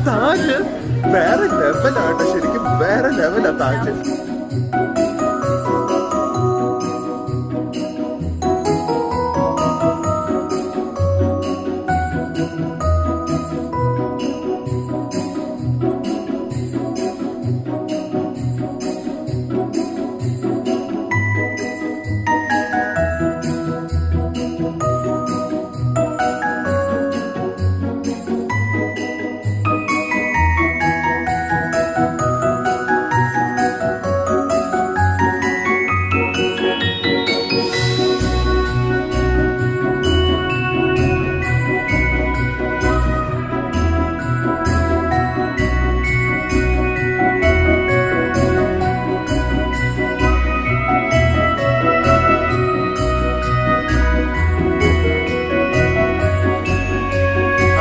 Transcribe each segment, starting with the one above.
താജ് വേറെ ലെവലാട്ടോ, ശരിക്കും വേറെ ലെവലാ Taj.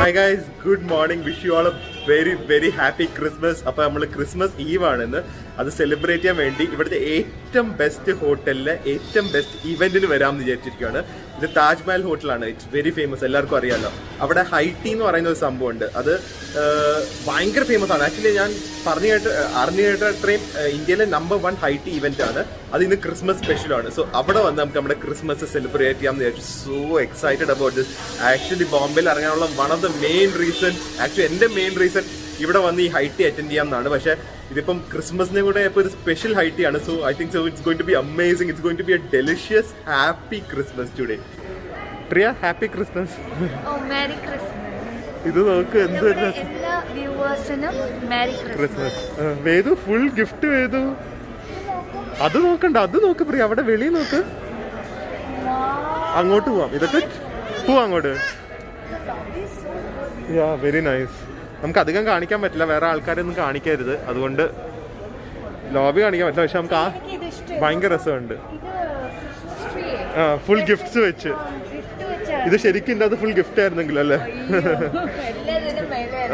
Hi guys, good morning. Wish you all a very happy Christmas. അപ്പോൾ നമ്മൾ ക്രിസ്മസ് ഈവ് ആണെന്ന് അത് സെലിബ്രേറ്റ് ചെയ്യാൻ വേണ്ടി ഇവിടുത്തെ ഏറ്റവും ബെസ്റ്റ് ഹോട്ടലിലെ ഏറ്റവും ബെസ്റ്റ് ഇവന്റിന് വരാമെന്ന് വിചാരിച്ചിരിക്കുകയാണ്. ഇത് താജ്മഹൽ ഹോട്ടലാണ്. ഇറ്റ്സ് വെരി ഫേമസ്, എല്ലാവർക്കും അറിയാമല്ലോ. അവിടെ ഹൈ ടീ എന്ന് പറയുന്ന ഒരു സംഭവമുണ്ട്. അത് ഭയങ്കര ഫേമസ് ആണ്. ആക്ച്വലി ഞാൻ അറിഞ്ഞു കേട്ട അത്രയും ഇന്ത്യയിലെ നമ്പർ 1 ഹൈ ടീ ഇവന്റ് ആണ്. അത് ഇന്ന് ക്രിസ്മസ് സ്പെഷ്യലാണ്. സോ അവിടെ വന്ന് നമുക്ക് നമ്മുടെ ക്രിസ്മസ് സെലിബ്രേറ്റ് ചെയ്യാമെന്ന് വിചാരിച്ചു. So excited about this. Actually ബോംബെയിൽ ഇറങ്ങാനുള്ള one of the main reason, actually എൻ്റെ മെയിൻ റീസൺ ഇവിടെ വന്ന് ഈ ഹൈ ടീ അറ്റൻഡ് ചെയ്യാമെന്നാണ്. പക്ഷേ ഇതിപ്പം ക്രിസ്മസിനെ കൂടെ ഇപ്പോൾ ഒരു സ്പെഷ്യൽ ഹൈ ടീ ആണ്. So I think so it's going to be amazing. It's going to be a delicious happy Christmas today. Priya, happy Christmas. ഇത് നോക്ക് എന്ത് Christmas. Vedu full gift. Vedu അത് നോക്കണ്ട, അത് നോക്ക് പ്രിയ, അവിടെ വെളിയിൽ നോക്ക്. അങ്ങോട്ട് പോവാം, ഇതൊക്കെ പോവാം അങ്ങോട്ട്. യാ, വെരി നൈസ്. നമുക്ക് അധികം കാണിക്കാൻ പറ്റില്ല, വേറെ ആൾക്കാരെ ഒന്നും കാണിക്കരുത്, അതുകൊണ്ട് ലോബി കാണിക്കാൻ പറ്റില്ല. പക്ഷെ നമുക്ക് ഭയങ്കര രസമുണ്ട്. ഫുൾ ഗിഫ്റ്റ്സ് വെച്ച്. ഇത് ശരിക്കും ഇല്ലാതെ ഫുൾ ഗിഫ്റ്റ് ആയിരുന്നെങ്കിലും അല്ലേ?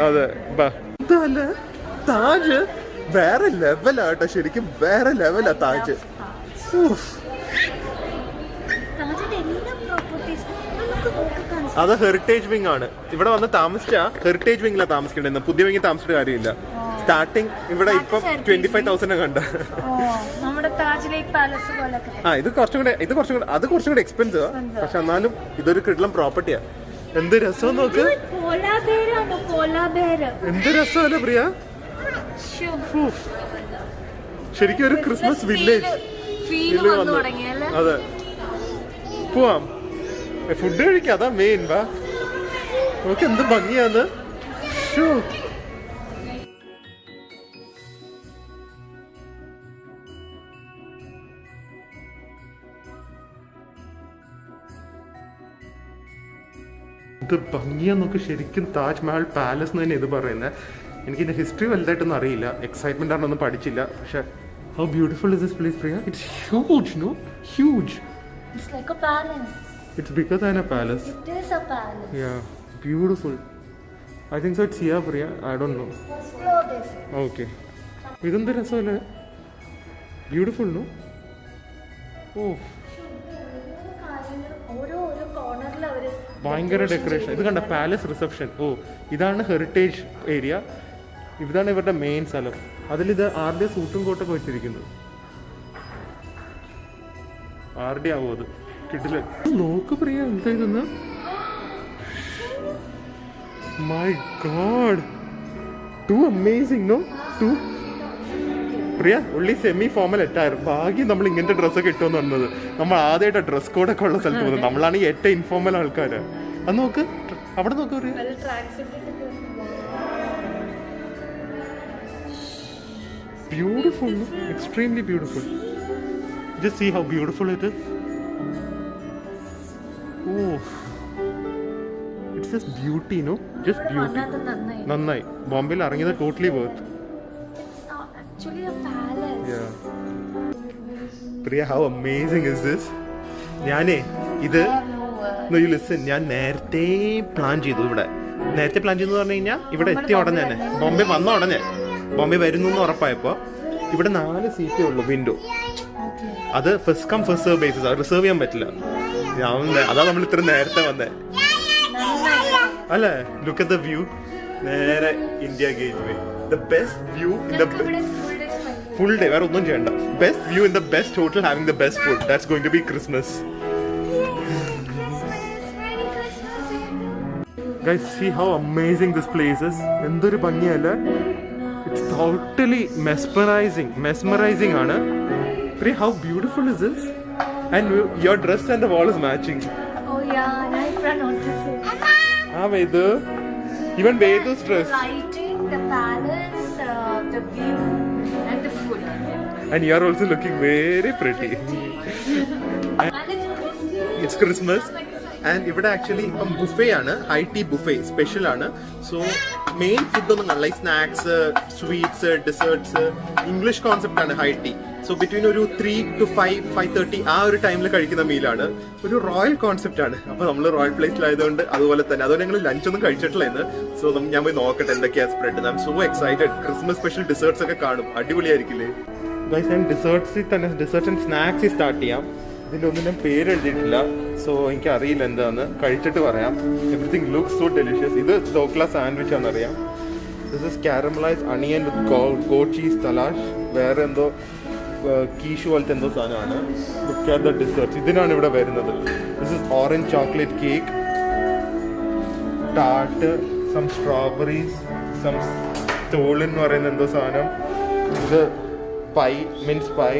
അതെ. ഇതല്ലേ താജ് വേറെ ലെവലാട്ടോ, ശരിക്കും വേറെ ലെവലാ താജ്. അത് ഹെറിറ്റേജ് വിങ് ആണ്. ഇവിടെ വന്ന് താമസിച്ചാ ഹെറിറ്റേജ് വിങ്ങിലാണ് താമസിക്കേണ്ടത്. പുതിയ വിങ്ങിൽ താമസിച്ചിട്ട് കാര്യമില്ല. സ്റ്റാർട്ടിങ് ഇവിടെ ഇപ്പം 25,000 കണ്ട. ഇത് കുറച്ചും കൂടെ എക്സ്പെൻസീവ്, പക്ഷെ എന്നാലും ഇതൊരു കിടലം പ്രോപ്പർട്ടിയാ. എന്ത് രസം നോക്ക്, എന്ത് രസമല്ലേ പ്രിയ. ശരിക്കും ഒരു ക്രിസ്മസ് വില്ലേജ്. അതെ, പോവാം, ഫുഡ് കഴിക്കാം, അതാ മെയിൻ. വാ, നോക്ക് എന്ത് ഭംഗിയാന്ന്. ഇത് ഭംഗിയാ നോക്ക്. ശരിക്കും താജ്മഹൽ പാലസ് എന്ന് തന്നെ ഇത് പറയുന്നത്. എനിക്കിതിന്റെ ഹിസ്റ്ററി വലുതായിട്ടൊന്നും അറിയില്ല, എക്സൈറ്റ്മെന്റ് ആണെന്നൊന്നും പഠിച്ചില്ല. പക്ഷെ how beautiful is this place, Priya? It's huge, no? Huge. It's like a palace. It's bigger than a palace. It is a palace. Yeah, beautiful. I think so it's here, Priya. I don't know. Explore this. Okay. ഇതെന്ത് രസമല്ലേ, beautiful no? ഓ, ഭയങ്കര decoration. ഇത് കണ്ട, palace reception. ഓ, ഇതാണ് heritage area. ഇതാണ് ഇവരുടെ main സ്ഥലം. അതിലിത് RD സൂട്ടും കോട്ടൊക്കെ വെച്ചിരിക്കുന്നത്. RD ആവോ അത്? കിട്ടില്ല. നോക്ക് പ്രിയ, എന്താ ഇതെന്ന്. My god, too amazing no? To Priya, ഉള്ളി സെമി ഫോമൽ എട്ടായിരുന്നു. ഭാഗ്യം നമ്മൾ ഇങ്ങനത്തെ ഡ്രസ്സൊക്കെ ഇട്ടുമെന്ന് വന്നത്. നമ്മൾ ആദ്യമായിട്ട് ഡ്രസ് കോഡൊക്കെ ഉള്ള സ്ഥലത്ത് പോകുന്നത്. നമ്മളാണ് ഈ ഏറ്റവും ഇൻഫോർമൽ ആൾക്കാര്. അത് നോക്ക്, അവിടെ നോക്ക് പ്രിയ. Beautiful, no? Extremely beautiful. Just see how beautiful it is. Oh, it's just beauty, no? Just beauty. Nannai. Bombay la arangiyada totally worth. It's actually a palace. Yeah. Priya, how amazing is this? ഞാനേ ഇത് no, you listen. ഞാൻ നേരത്തെ plan ചെയ്തു. ഇവിടെ നേരത്തെ plan ചെയ്തു പറഞ്ഞു കഴിഞ്ഞാൽ ഇവിടെ എത്തിയ ഉടനെ തന്നെ, ബോംബെ വന്ന ഉടനെ, ബോംബെ വരുന്നു എന്ന് ഉറപ്പായപ്പോ ഇവിടെ 4 സീറ്റേ ഉള്ളൂ വിൻഡോ. അത് first come first serve basis, അത് റിസർവ് ചെയ്യാൻ പറ്റില്ല. അതാ നമ്മൾ ഇത്ര നേരത്തെ വന്നേ അല്ലേ. Look at the view. നേരെ India gateway. The best view in the full day, വേറെ ഒന്നും ചെയ്യണ്ട. Best view in the best hotel having the best food. That's going to be Christmas. Guys, see how amazing this place is. എന്തൊരു ഭംഗിയല്ല. It's totally mesmerizing ആണ്. How beautiful is this? And your dress and the wall is matching. Oh yeah, I noticed it. Vedu. Even Vedu's dress. Lighting, the palace, the view, and the food. And you are also looking very pretty. It's Christmas. And ഇവിടെ actually ഇപ്പം buffet ആണ്, high tea buffet special ആണ്. So main food ഒന്നും കാണാം, like snacks, sweets, deserts. English concept ആണ് high tea. So between ഒരു 3 to 5:30 ആ ഒരു ടൈമിൽ കഴിക്കുന്ന മീലാണ്. ഒരു റോയൽ കോൺസെപ്റ്റ് ആണ്. അപ്പൊ നമ്മൾ റോയൽ പ്ലേസിലായതുകൊണ്ട് അതുപോലെ തന്നെ. അതുകൊണ്ട് ഞങ്ങൾ ലഞ്ച് ഒന്നും കഴിച്ചിട്ടില്ല ഇന്ന്. സോ ഞാൻ പോയി നോക്കട്ടെ എന്തൊക്കെയാ spread. I M so excited. Christmas special deserts ഒക്കെ കാണും, അടിപൊളിയായിരിക്കില്ലേ ഗൈസ്. ഞാൻ ഡെസേർട്സിൽ തന്നെ ഡെസേർട്സ് ആൻഡ് സ്നാക്സിൽ സ്റ്റാർട്ട് ചെയ്യാം. ഇതിലൊന്നും ഞാൻ പേര് എഴുതിയിട്ടില്ല, സോ എനിക്ക് അറിയില്ല എന്താന്ന്. കഴിച്ചിട്ട് പറയാം. Everything looks so delicious. ഇത് ഡോക്ല സാൻഡ്വിച്ച് ആണെന്നറിയാം. This is caramelized onion with goat cheese തലാഷ്. വേറെ എന്തോ കീഷു പോലത്തെ എന്തോ സാധനമാണ്. Look at the desserts. ഇതിനാണ് ഇവിടെ വരുന്നത്. This is orange chocolate cake, tart, some strawberries, some stollen എന്ന് പറയുന്ന എന്തോ സാധനം. ഇത് pie, mince pie,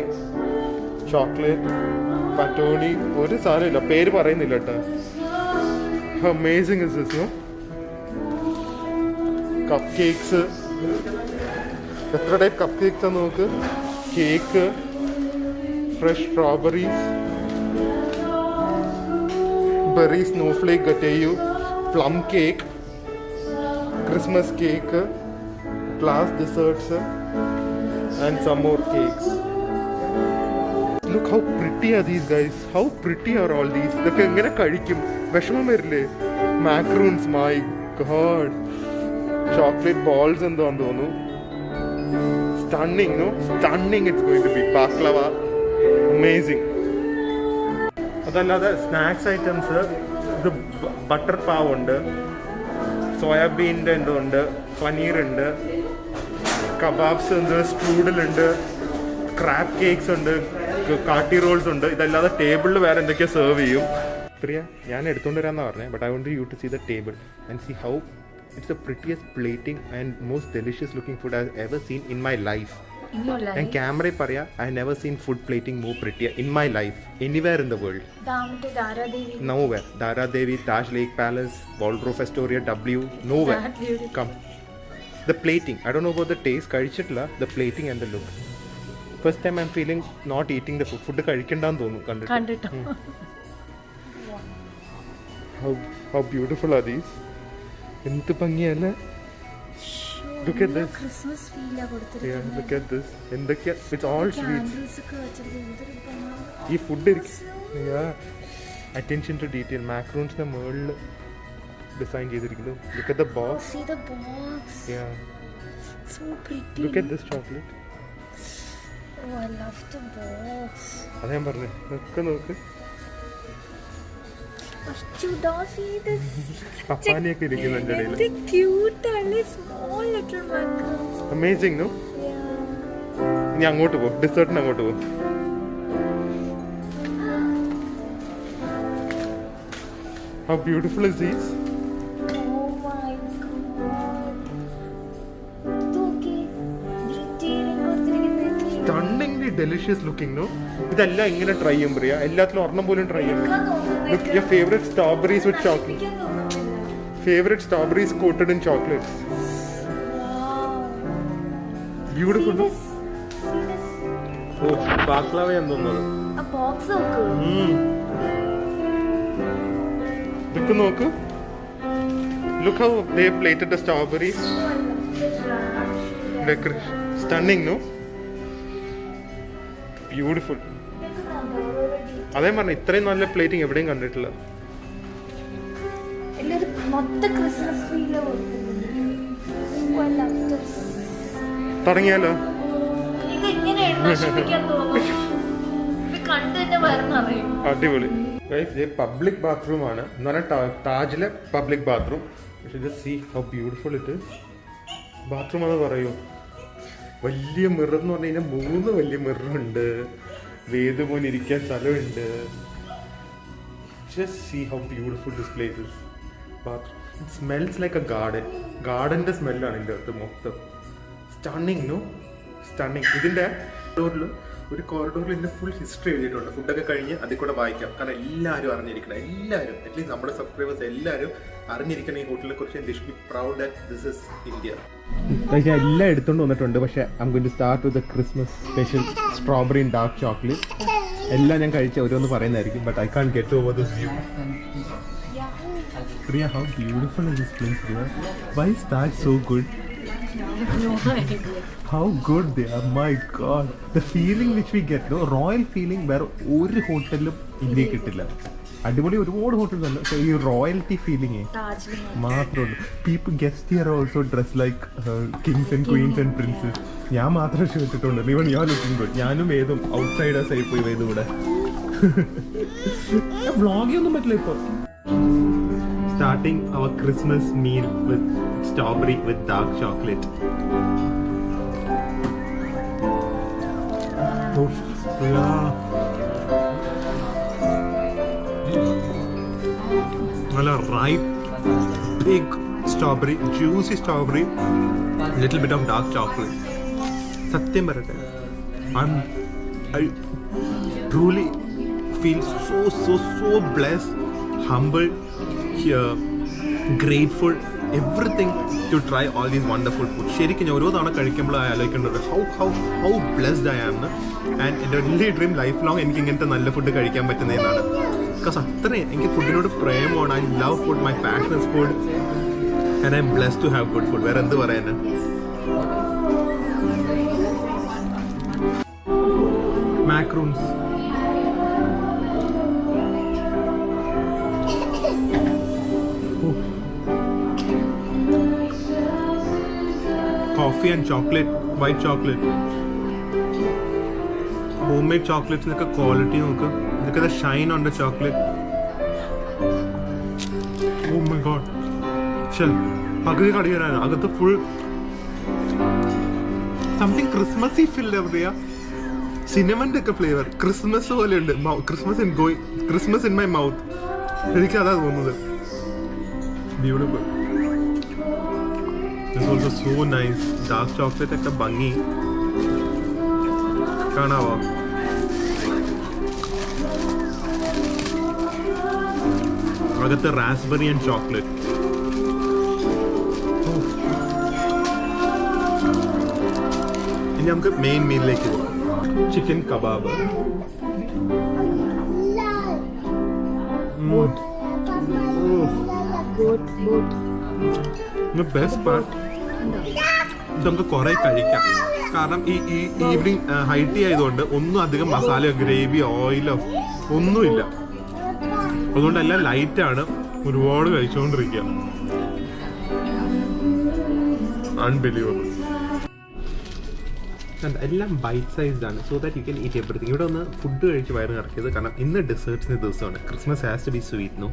chocolate, panettone. ഒരു സാധനമില്ല, പേര് പറയുന്നില്ല കേട്ടോ. Amazing is this, no? Cupcakes. എത്ര ടൈപ്പ് കപ്പ് കേക്ക്സ് ആണ് നോക്ക്. Cake, fresh strawberries, berry snowflake gateau, plum cake, Christmas cake, glass desserts and some more cakes. Look how pretty are these guys. How pretty are all these. ഇതൊക്കെ എങ്ങനെ കഴിക്കും? വിഷമം വരില്ലേ? Macaroons, my God. Chocolate balls എന്തോന്ന് തോന്നുന്നു. Stunning, no? Stunning it's going to be. Baklava. Amazing. അതല്ലാതെ snacks items ഇത് butter pav ഉണ്ട്, സോയാബീൻ്റെ എന്തോ ഉണ്ട്, പനീർ ഉണ്ട്, കബാബ്സ് ഉണ്ട്, സ്ട്രൂഡിൽ ഉണ്ട്, ക്രാബ് കേക്ക്സ് ഉണ്ട്, കാട്ടി റോൾസ് ഉണ്ട്. ഇതല്ലാതെ ടേബിളിൽ വേറെ എന്തൊക്കെയാ സെർവ് ചെയ്യും. പ്രിയ, ഞാൻ എടുത്തുകൊണ്ട് വരാമെന്നാണ് പറഞ്ഞത്. But I want you to see the table and see how it's the prettiest plating and most delicious looking food I have ever seen in my life. ഞാൻ ക്യാമറയിൽ പറയാം, I never seen food plating more prettier in my life anywhere in the world. Nowhere. Dara Devi, Taj Lake Palace, Waldorf Astoria, W, nowhere. Come. The plating, I don't know about the taste, കഴിച്ചിട്ടില്ല. The plating and the look. First time I'm feeling not eating the food. Food കഴിക്കണ്ടെന്ന് തോന്നുന്നു കണ്ടിട്ട്. How beautiful are these? എന്ത് ഭംഗിയല്ലേ. Look at this. Christmas feel ആ കൊടുത്തിരിക്കുന്നത്. Yeah, look at this. എന്തൊക്കെയാ, it's all sweets. ഈ food attention to detail. മാക്രൂൺസിന്റെ മുകളിൽ design ചെയ്തിരിക്കുന്നു. Look at the box. See the box. Yeah. So pretty. Look at this chocolate. Oh, I love the box. അതാ ഞാൻ പറഞ്ഞേ, ഒക്കെ നോക്ക്. See this. പപ്പാനിയൊക്കെ ഇരിക്കുന്നു എൻ്റെ ഇടയിൽ. It's cute and small little macarons. Amazing, no? Yeah. ഇനി അങ്ങോട്ട് പോ, ഡെസേർട്ടിന് അങ്ങോട്ട് പോ. How beautiful is these? Oh my god. Okay. Detailing കൊടുത്തിരിക്കുന്നത്. Stunningly delicious looking, no? ഇതെല്ലാം ഇങ്ങനെ ട്രൈ ചെയ്യും പ്രിയ. എല്ലാത്തിലും ഒരെണ്ണം പോലും ട്രൈ ചെയ്യും. Look, your favorite strawberries with chocolate. Favorite strawberries coated in chocolates. Wow. Beautiful. See this. Oh, baklava എന്ന് തോന്നുന്നത്. A box നോക്ക്. നോക്ക്. Look how they plated the strawberries. Decoration. Stunning, no? Beautiful. അതേ പറഞ്ഞ ഇത്രയും നല്ല പ്ലേറ്റിംഗ് എവിടെയും കണ്ടിട്ടില്ല. തുടങ്ങിയാലോ? അടിപൊളി. പബ്ലിക് ബാത്റൂം ആണ് എന്ന് പറഞ്ഞാൽ താജിലെ public bathroom. Just see how beautiful it is. Bathroom അത് പറയൂ. വലിയ മിറർ എന്ന് പറഞ്ഞു കഴിഞ്ഞാൽ 3 വലിയ മിററുണ്ട്. വേദ പോലെ ഇരിക്കാൻ സ്ഥലമുണ്ട്. Just see how beautiful this place is. Bathroom. It smells like a garden. ഗാർഡന്റെ സ്മെല്ലാണ് ഇതിൻ്റെ അകത്ത് മൊത്തം. Stunning, no? സ്റ്റണ്ണിങ്. ഇതിൻ്റെ ഒരു കോറിഡോറിൽ ഇതിൻ്റെ ഫുൾ ഹിസ്റ്ററി എഴുതിയിട്ടുണ്ട്. ഫുഡൊക്കെ കഴിഞ്ഞ് അതിൽ കൂടെ വായിക്കാം. കാരണം എല്ലാവരും അറിഞ്ഞിരിക്കണം. എല്ലാവരും, അറ്റ്ലീസ്റ്റ് നമ്മുടെ സബ്സ്ക്രൈബേഴ്സ് എല്ലാവരും അറിഞ്ഞിരിക്കണം ഈ ഹോട്ടലിനെ കുറിച്ച്. They should be proud that this is India. പക്ഷേ എല്ലാം എടുത്തുകൊണ്ട് വന്നിട്ടുണ്ട്. പക്ഷേ I am going to start with the Christmas special strawberry and dark chocolate. എല്ലാം ഞാൻ കഴിച്ച ഓരോന്ന് പറയുന്നതായിരിക്കും. But I can get over this view. Priya, how beautiful is this place, Priya? Why is that so good? No idea. How good they are, my god. The feeling which we get, no? Royal feeling വേറെ ഒരു ഹോട്ടലിലും ഇന്ത്യയിൽ കിട്ടില്ല. അടിപൊളി ഒരുപാട് hotels ഉണ്ട്. പക്ഷേ ഈ royalty feeling മാത്രമുള്ളൂ. People guest here also dress like kings and queens and princess. ഞാൻ മാത്രമേ ക്ഷണിച്ചിട്ടുണ്ട്. Even you are looking good. ഞാനും വേദും ഔട്ട്സൈഡേഴ്സ് ആയി പോയി. വേദം ഇവിടെ വ്ളോഗിങ് ഒന്നും പറ്റില്ല ഇപ്പോൾ. Starting our Christmas meal with strawberry with dark chocolate. Oof, yeah. Well, a ripe, big strawberry, juicy strawberry, little bit of dark chocolate. Satyam barate. I truly feel so blessed, humbled, grateful, everything to try all these wonderful food. ശരിക്കും ഞാൻ ഓരോ തവണ കഴിക്കുമ്പോൾ ആലോചിക്കേണ്ടത് how blessed I am. And എൻ്റെ വലിയ dream life long എനിക്ക് ഇങ്ങനത്തെ നല്ല ഫുഡ് കഴിക്കാൻ പറ്റുന്നതെന്നാണ്. ബിക്കോസ് അത്രയും എനിക്ക് ഫുഡിനോട് പ്രേമമാണ്. I love food, my passion is food and I am blessed to have good food. വേറെ എന്ത് പറയാനാ. Macaroons, coffee and chocolate, white chocolate, homemade chocolates like a quality. Look at the shine on the chocolate. Oh my god. Chal agri kadiyana agathe full something Christmassy feel there. Cinnamon like a flavor. Christmas pole undu. Christmas in my mouth. എനിക്ക് അതാ തോന്നുന്നത്. Beautiful. This was so nice. Dark chocolate ഒക്കെ ഭംഗി കാണാവോ. അകത്ത് raspberry and chocolate. ഇനി നമുക്ക് main മീലിലേക്ക് പോകാം. Chicken kebab. Best part നമുക്ക് കുറെ കഴിക്കാം. കാരണം ഈ ഈവനിങ് ഹൈറ്റി ആയതുകൊണ്ട് ഒന്നും അധികം മസാലയോ ഗ്രേവിയോ ഓയിലോ ഒന്നുമില്ല. അതുകൊണ്ട് എല്ലാം ലൈറ്റാണ്. ഒരുപാട് കഴിച്ചുകൊണ്ടിരിക്കുക. അൺബിലീവബിൾ. എല്ലാം ബൈറ്റ് സൈസ്ഡ് ആണ്. So that you can eat everything. ഇവിടെ ഒന്ന് ഫുഡ് കഴിച്ച് വയറ് നിറക്കിയത്. കാരണം ഇന്ന് ഡെസേർട്സിന്റെ ദിവസമാണ്. Christmas has to be sweet, no?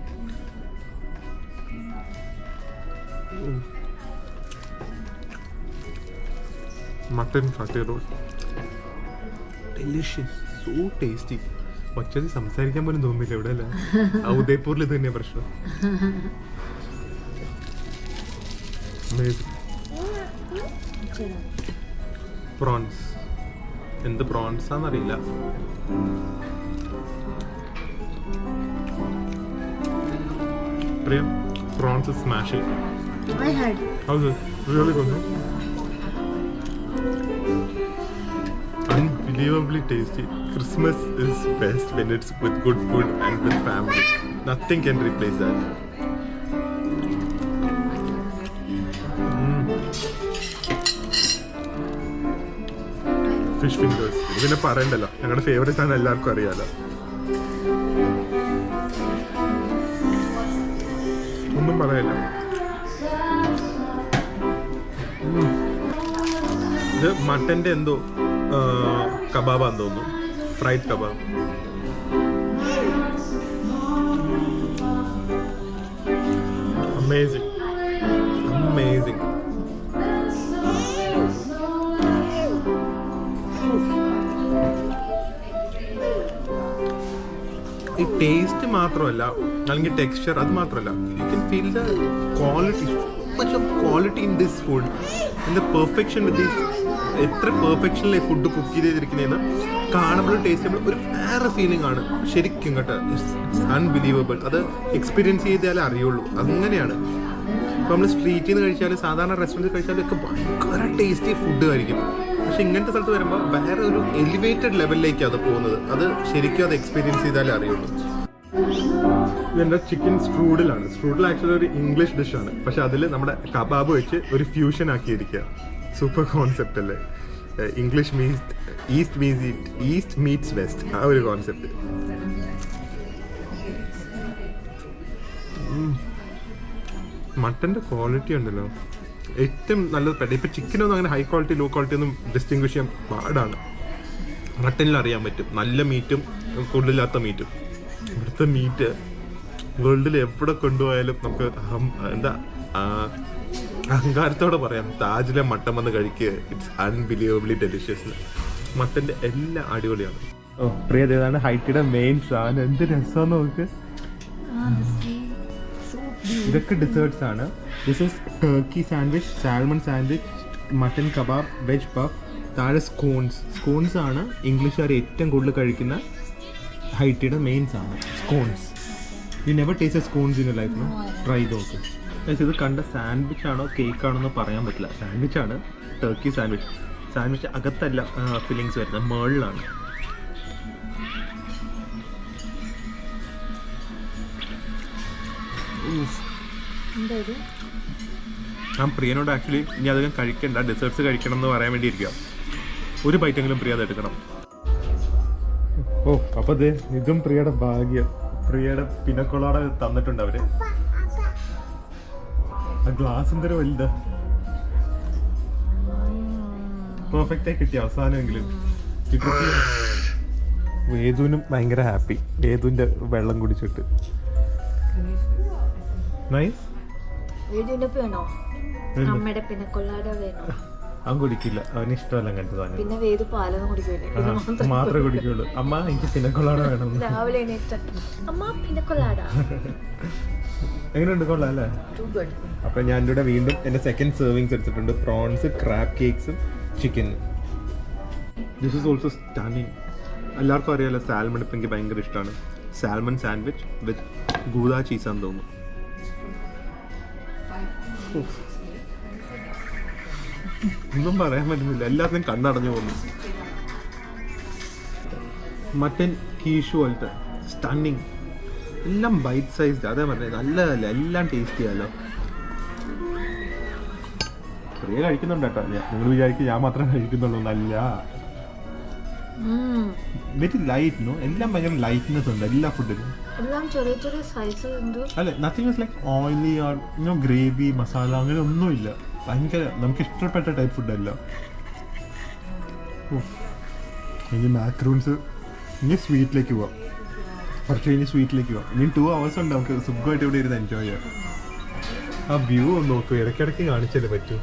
Mutton fatty roll, delicious, so tasty. ഒച്ചതി സംസാരിക്കാൻ പോലും തോന്നില്ല ഇവിടെ അല്ലേ. ഉദയ്പൂരിൽ ഇത് തന്നെയാ പ്രശ്നം. പ്രോൺസ്, എന്ത് പ്രോൺസ് ആണെന്നറിയില്ല. Priya, prawns is smashing. I had. How's it? Really good, no? Unbelievably tasty. Christmas is best when it's with good food and with family. Nothing can replace that. Fish fingers. ഇതിനെ പറയണ്ടല്ലോ, ഞങ്ങളുടെ favourite ആണ്, എല്ലാവർക്കും അറിയാലോ. ഒന്നും പറയല്ല. ഇത് മട്ടന്റെ എന്തോ കബാബാന്ന് തോന്നുന്നു. Fried kebab. അമേസിങ്. amazing. ഈ ടേസ്റ്റ് മാത്രമല്ല അല്ലെങ്കിൽ ടെക്സ്ചർ അത് മാത്രമല്ല, you can feel the quality, much of quality in this food, in the perfection with these. എത്ര പെർഫെക്ഷനിലെ ഫുഡ് കുക്ക് ചെയ്തിരിക്കുന്നതെന്ന് കാണുമ്പോൾ ടേസ്റ്റ് ചെയ്യുമ്പോൾ ഒരു വേറെ ഫീലിംഗ് ആണ് ശരിക്കും കേട്ടോ. It's unbelievable. അത് എക്സ്പീരിയൻസ് ചെയ്താലേ അറിയുള്ളൂ. അങ്ങനെയാണ്. ഇപ്പോൾ നമ്മൾ സ്ട്രീറ്റിൽ നിന്ന് കഴിച്ചാലും സാധാരണ റെസ്റ്റോറൻറ്റിൽ കഴിച്ചാലും ഒക്കെ ഭയങ്കര ടേസ്റ്റി ഫുഡ് ആയിരിക്കും. പക്ഷെ ഇങ്ങനത്തെ സ്ഥലത്ത് വരുമ്പോൾ വേറെ ഒരു എലിവേറ്റഡ് ലെവലിലേക്കാണ് അത് പോകുന്നത്. അത് ശരിക്കും അത് എക്സ്പീരിയൻസ് ചെയ്താലേ അറിയുള്ളൂ. ഇതെൻ്റെ ചിക്കൻ സ്ട്രൂഡിലാണ്. സ്ട്രൂഡിൽ ആക്ച്വലി ഒരു ഇംഗ്ലീഷ് ഡിഷാണ്, പക്ഷെ അതിൽ നമ്മുടെ കബാബ് വെച്ച് ഒരു ഫ്യൂഷൻ ആക്കിയിരിക്കുക. സൂപ്പർ കോൺസെപ്റ്റ് അല്ലേ? English means east meats west, ആ ഒരു കോൺസെപ്റ്റ്. മട്ടൻ്റെ ക്വാളിറ്റി ഉണ്ടല്ലോ ഏറ്റവും നല്ലത് പെട്ടെ. ഇപ്പം ചിക്കനൊന്നും അങ്ങനെ ഹൈ ക്വാളിറ്റി ലോ ക്വാളിറ്റി ഒന്നും ഡിസ്റ്റിങ്വിഷ് ചെയ്യാൻ പാടാണ്. മട്ടനിൽ അറിയാൻ പറ്റും നല്ല മീറ്റും കൊള്ളില്ലാത്ത മീറ്റും. ഇവിടുത്തെ മീറ്റ് വേൾഡിൽ എവിടെ കൊണ്ടുപോയാലും നമുക്ക് അഹങ്കാരത്തോടെ പറയാം, താജിലെ മട്ടൻ വന്ന് കഴിക്കുക. It's unbelievably delicious. മട്ടൻ്റെ എല്ലാം അടിപൊളിയാണ്. ഓ പ്രിയ, ഇതാണ് ഹൈറ്റിയുടെ മെയിൻ സാധനം. എന്ത് രസമാണെന്ന് നോക്ക്. ഇതൊക്കെ ഡിസേർട്ട്സ് ആണ്. This is Turkey sandwich, salmon sandwich, mutton kebab, veg puff. താഴെ സ്കോൺസ് ആണ് ഇംഗ്ലീഷുകാർ ഏറ്റവും കൂടുതൽ കഴിക്കുന്ന ഹൈറ്റിയുടെ മെയിൻ സാധനം. Scones. You never taste scones in life. Try നോക്ക്. ഇത് കണ്ട സാൻഡ്വിച്ച് ആണോ കേക്ക് ആണോ എന്ന് പറയാൻ പറ്റില്ല. സാൻഡ്വിച്ച് ആണ്, ടർക്കി സാൻഡ്വിച്ച്. സാൻഡ്വിച്ച് അകത്തല്ല ഫില്ലിങ്സ് വരുന്നത്, മേളിലാണ്. ഞാൻ പ്രിയനോട് ആക്ച്വലി ഇനി അധികം കഴിക്കണ്ട, ഡെസേർട്സ് കഴിക്കണം എന്ന് പറയാൻ വേണ്ടി ഇരിക്കുക. ഒരു ബൈറ്റെങ്കിലും പ്രിയ അത് എടുക്കണം. ഓ അപ്പോൾ അതെ, ഇതും പ്രിയയുടെ ഭാഗ്യം. പ്രിയയുടെ പിനക്കൊളാടെ തന്നിട്ടുണ്ട് അവര്. ആ ഗ്ലാസ് എന്തൊരു വലുതാ. പെർഫെക്റ്റ് ആയി കിട്ടിയ അവസാനമെങ്കിലും. വേദുവിനും ഭയങ്കര ഹാപ്പി, വേദുവിന്റെ വെള്ളം കുടിച്ചിട്ട്. നൈസ്. അവൻ കുടിക്കില്ല, അവന് ഇഷ്ടമല്ല അങ്ങനത്തെ സാധനം. പിന്നെ വേദു പാലൊന്നും കുടിക്കില്ല, മാത്രമേ കുടിക്കുള്ളൂ. അമ്മ എനിക്ക് പിനക്കൊള്ളാട വേണം. രാവിലെ അമ്മ പിനക്കൊള്ളാട. എങ്ങനെയുണ്ട്? കൊള്ളാം അല്ലേ? അപ്പൊ ഞാൻ ഇവിടെ വീണ്ടും എന്റെ സെക്കൻഡ് സെർവിങ്സ് എടുത്തിട്ടുണ്ട്. പ്രോൺസ്, ക്രാബ് കേക്ക്സും chicken. This is also standing. എല്ലാവർക്കും അറിയാലോ സാൽമൺ ഇപ്പം എനിക്ക് ഭയങ്കര ഇഷ്ടമാണ്. സാൽമൺ സാൻഡ്വിച്ച് വിത്ത് ഗൂദ ചീസാന്ന് തോന്നുന്നു. ഒന്നും പറയാൻ പറ്റുന്നില്ല, എല്ലാത്തിനും കണ്ണടഞ്ഞു പോകുന്നു. മട്ടൻ കീഷു പോലത്തെ സ്റ്റണ്ണിങ്. എല്ലാം ബൈറ്റ് സൈസ്ഡ്. അതേ പറഞ്ഞത് നല്ലതല്ല, എല്ലാം ടേസ്റ്റ് ചെയ്യാലോ. പ്രിയ കഴിക്കുന്നുണ്ട് കേട്ടോ. നിങ്ങൾ വിചാരിക്കും ഞാൻ മാത്രമേ കഴിക്കുന്നുള്ളൂ. നല്ല വെരി ലൈറ്റ്. നോ, എല്ലാം ഭയങ്കര ലൈറ്റ്നെസ് ഉണ്ട് എല്ലാ ഫുഡിലും. അല്ല, nothing is like oily or no gravy masala അങ്ങനെ ഒന്നുമില്ല. ഭയങ്കര നമുക്ക് ഇഷ്ടപ്പെട്ട ടൈപ്പ് ഫുഡല്ല. ഇനി മാക്രൂൺസ്. ഇനി സ്വീറ്റിലേക്ക് പോവാം. കുറച്ച് കഴിഞ്ഞ് സ്വീറ്റിലേക്ക് പോവാം. ഇനി 2 hours ഉണ്ട് നമുക്ക് സുഖമായിട്ട് ഇവിടെ ഇരുന്ന് എൻജോയ് ചെയ്യാം. ആ വ്യൂ ഒന്ന് നോക്കൂ, ഇടയ്ക്കിടയ്ക്ക് കാണിച്ചല്ലേ പറ്റൂ.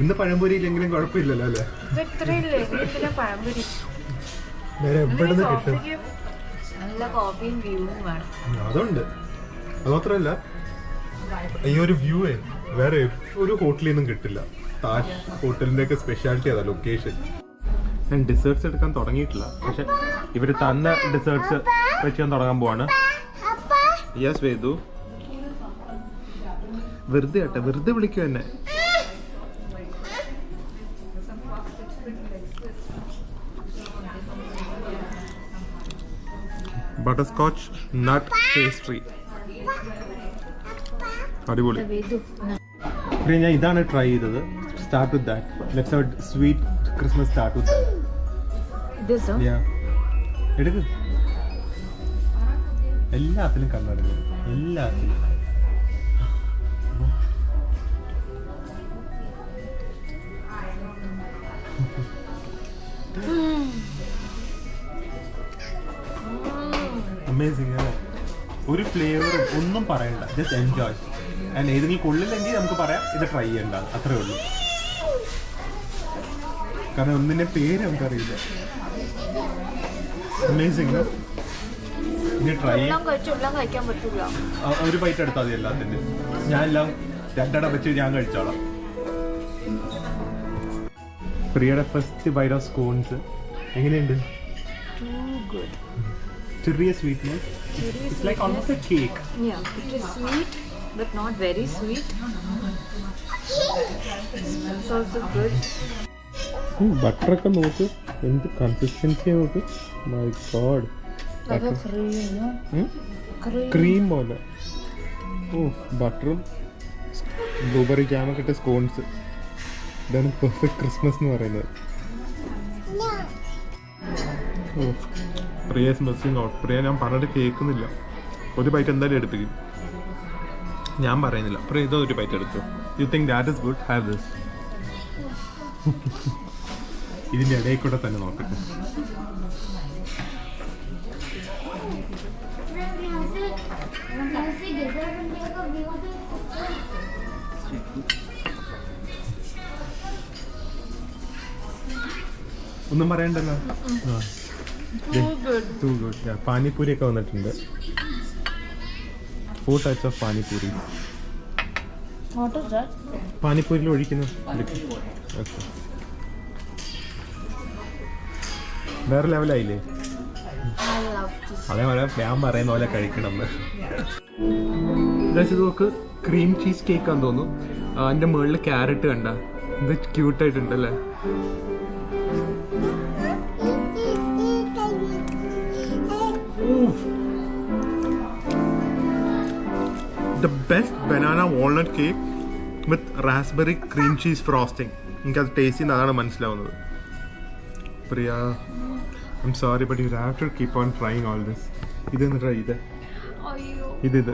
ഇന്ന് പഴംപൊരി ഇല്ലെങ്കിലും കുഴപ്പമില്ലല്ലോ അല്ലേ? വേറെ എവിടെ നിന്ന് കിട്ടും? അതുണ്ട്. അത് മാത്രമല്ല ഈ ഒരു വ്യൂ വേറെ ഒരു ഹോട്ടലിൽ നിന്നും കിട്ടില്ല. താജ് ഹോട്ടലിന്റെ ഒക്കെ സ്പെഷ്യാലിറ്റി അതാ ലൊക്കേഷൻ. ഞാൻ ഡെസേർട്സ് എടുക്കാൻ തുടങ്ങിയിട്ടില്ല, പക്ഷെ ഇവര് തന്ന ഡെസേർട്സ് വെച്ച് ഞാൻ തുടങ്ങാൻ പോവാണ്. യെസ് വേദു, വെറുതെ കേട്ടെ, വെറുതെ വിളിക്കും എന്നെ. ബട്ടർസ്കോച്ച് നട്ട് പേസ്ട്രി അടിപൊളി. പിന്നെ ഞാൻ ഇതാണ് ട്രൈ ചെയ്തത്. Start with that. Let's have sweet Christmas start with that. Yeah, എടുക്ക്. എല്ലാത്തിലും കണ്ണടഞ്ഞു, എല്ലാത്തിലും. അമേസിംഗ്. ഒരു ഫ്ലേവറും ഒന്നും പറയണ്ട, ജസ്റ്റ് എൻജോയ്. ആൻഡ് ഏതെങ്കിലും കൊള്ളില്ലെങ്കിൽ നമുക്ക് പറയാം ഇത് ട്രൈ ചെയ്യണ്ട, അത്രേ ഉള്ളൂ. കാരണം ഒന്നിന്റെ പേര് നമുക്കറിയില്ല. അമേസിംഗ്. ഇനി ട്രൈ കഴിക്കാൻ പറ്റില്ല. ഒരു ബൈറ്റ് എടുത്താൽ മതി എല്ലാത്തിൻ്റെ. ഞാൻ എല്ലാം രണ്ടെണ്ണം വെച്ച് ഞാൻ കഴിച്ചോളാം. പ്രിയയുടെ ഫസ്റ്റ് ബൈറ്റ് ഓഫ് സ്കോൺസ് എങ്ങനെയുണ്ട്? ചെറിയ sweetness. It's like almost a cake. Yeah, it is sweet but not very sweet. It's also good. ബട്ടറൊക്കെ നോക്ക്, എന്ത് കൺസിസ്റ്റൻസി നോക്ക്. മൈ ഗോഡ്, ക്രീം പോലെ. ഓ, ബട്ടറും ബ്ലൂബെറി ജാമൊക്കെ ഇട്ട സ്കോൺസ്. ഇതാണ് പെർഫെക്റ്റ് ക്രിസ്മസ് എന്ന് പറയുന്നത്. ഓ, പ്രിയ മിസ്സിംഗ് ഔട്ട്. പ്രിയ ഞാൻ പറഞ്ഞിട്ട് കേൾക്കുന്നില്ല. ഒരു ബൈറ്റ് എന്തായാലും എടുപ്പിക്കും. ഞാൻ പറയുന്നില്ല. പ്രിയ ഇതോ ഒരു ബൈറ്റ് എടുത്തു. You think that is good, have this. ഇതിൻ്റെ ഇടയിൽ കൂടെ തന്നെ നോക്കട്ടെ. ഒന്നും പറയണ്ടല്ലോ. To good. പാനിപ്പൂരി ഒക്കെ വന്നിട്ടുണ്ട്. 4 types of പാനിപ്പൂരി. പാനിപ്പൂരിൽ ഒഴിക്കുന്നു. വേറെ ലെവലായില്ലേ? അതേപോലെ ഞാൻ പറയുന്ന പോലെ കഴിക്കണം. നോക്ക്, ക്രീം ചീസ് കേക്ക് ആണെന്ന് തോന്നുന്നു. അതിൻ്റെ മുകളിൽ ക്യാരറ്റ് കണ്ട, ഇത് ക്യൂട്ടായിട്ടുണ്ടല്ലേ? The best banana walnut cake with raspberry cream cheese frosting. എനിക്കത് ടേസ്റ്റ് ചെയ്യുന്ന അതാണ് മനസ്സിലാവുന്നത്. പ്രിയ, I'm sorry but you have to keep on trying all this. ഇതൊന്ന് ട്രൈ ചെയ്തേ. ഇത് ഇത്